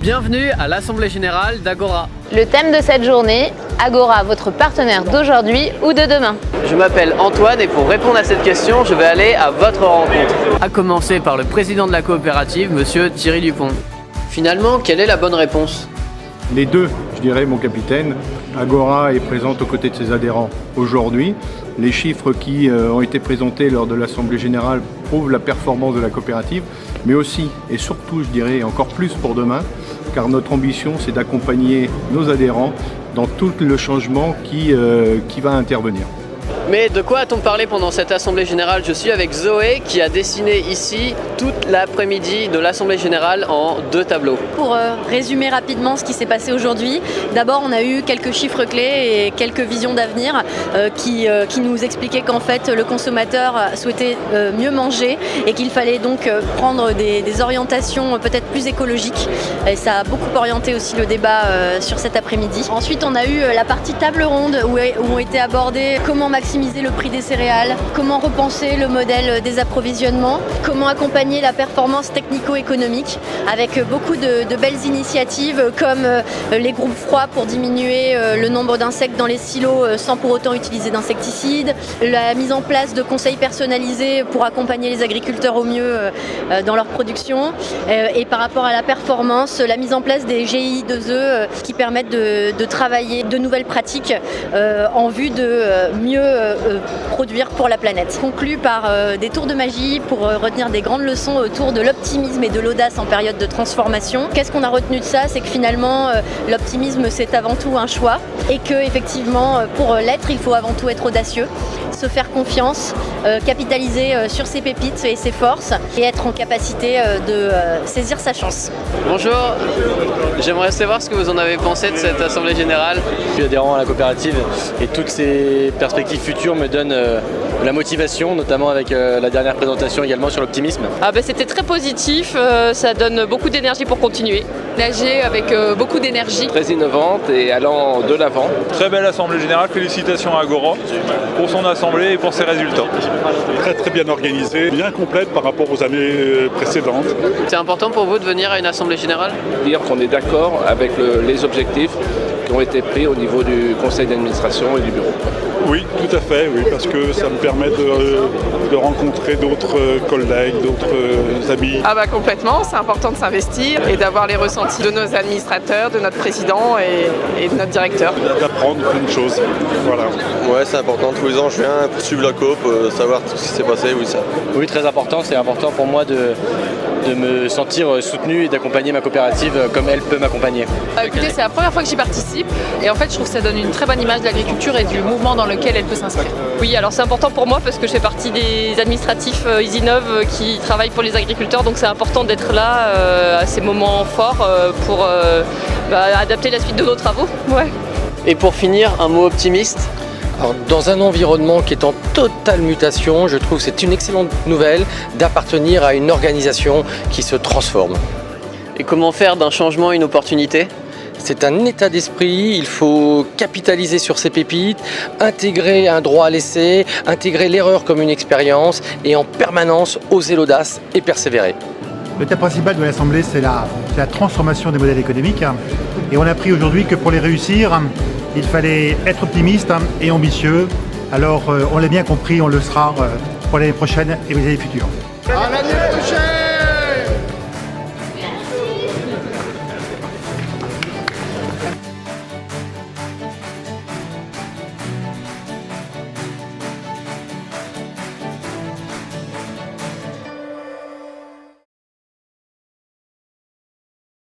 Bienvenue à l'Assemblée Générale d'Agora. Le thème de cette journée, Agora, votre partenaire d'aujourd'hui ou de demain. Je m'appelle Antoine et pour répondre à cette question, je vais aller à votre rencontre. À commencer par le président de la coopérative, monsieur Thierry Dupont. Finalement, quelle est la bonne réponse? Les deux, je dirais, mon capitaine. Agora est présente aux côtés de ses adhérents aujourd'hui. Les chiffres qui ont été présentés lors de l'Assemblée Générale prouvent la performance de la coopérative, mais aussi et surtout, je dirais, encore plus pour demain, car notre ambition, c'est d'accompagner nos adhérents dans tout le changement qui va intervenir. Mais de quoi a-t-on parlé pendant cette Assemblée Générale? Je suis avec Zoé qui a dessiné ici toute l'après-midi de l'Assemblée Générale en 2 tableaux. Pour résumer rapidement ce qui s'est passé aujourd'hui, d'abord on a eu quelques chiffres clés et quelques visions d'avenir qui nous expliquaient qu'en fait le consommateur souhaitait mieux manger et qu'il fallait donc prendre des orientations peut-être plus écologiques. Et ça a beaucoup orienté aussi le débat sur cet après-midi. Ensuite on a eu la partie table ronde où ont été abordés comment maximiser le prix des céréales, comment repenser le modèle des approvisionnements, comment accompagner la performance technico-économique avec beaucoup de belles initiatives comme les groupes froids pour diminuer le nombre d'insectes dans les silos sans pour autant utiliser d'insecticides, la mise en place de conseils personnalisés pour accompagner les agriculteurs au mieux dans leur production et par rapport à la performance, la mise en place des GI2E qui permettent de travailler de nouvelles pratiques en vue de mieux produire pour la planète. Conclu par des tours de magie pour retenir des grandes leçons autour de l'optimisme et de l'audace en période de transformation. Qu'est-ce qu'on a retenu de ça? C'est que finalement l'optimisme c'est avant tout un choix et que effectivement pour l'être il faut avant tout être audacieux, se faire confiance, capitaliser sur ses pépites et ses forces et être en capacité de saisir sa chance. Bonjour, j'aimerais savoir ce que vous en avez pensé de cette Assemblée Générale. Je suis adhérent à la coopérative et toutes ces perspectives futures me donnent la motivation, notamment avec la dernière présentation également sur l'optimisme. C'était très positif, ça donne beaucoup d'énergie pour continuer. Nager avec beaucoup d'énergie. Très innovante et allant de l'avant. Très belle Assemblée Générale, félicitations à Agora pour son assemblée et pour ses résultats. Très bien organisée, bien complète par rapport aux années précédentes. C'est important pour vous de venir à une Assemblée Générale? Dire qu'on est d'accord avec les objectifs qui ont été pris au niveau du conseil d'administration et du bureau. Oui, tout à fait, oui, parce que ça me permet de rencontrer d'autres collègues, d'autres amis. Complètement, c'est important de s'investir et d'avoir les ressentis de nos administrateurs, de notre président et de notre directeur. D'apprendre plein de choses, voilà. Ouais, c'est important, tous les ans je viens pour suivre la coop, savoir tout ce qui s'est passé, oui ça. Oui, très important, c'est important pour moi de me sentir soutenu et d'accompagner ma coopérative comme elle peut m'accompagner. Écoutez, c'est la première fois que j'y participe et en fait je trouve que ça donne une très bonne image de l'agriculture et du mouvement dans lequel elle peut s'inscrire. Oui, alors c'est important pour moi parce que je fais partie des administratifs Isinov qui travaillent pour les agriculteurs, donc c'est important d'être là à ces moments forts pour adapter la suite de nos travaux. Ouais. Et pour finir, un mot optimiste? Alors, dans un environnement qui est en totale mutation, je trouve que c'est une excellente nouvelle d'appartenir à une organisation qui se transforme. Et comment faire d'un changement une opportunité? C'est un état d'esprit, il faut capitaliser sur ses pépites, intégrer un droit à l'essai, intégrer l'erreur comme une expérience et en permanence oser l'audace et persévérer. Le thème principal de l'Assemblée, c'est la transformation des modèles économiques. Et on a appris aujourd'hui que pour les réussir, il fallait être optimiste et ambitieux. Alors on l'a bien compris, on le sera pour l'année prochaine et les années futures. À l'année prochaine!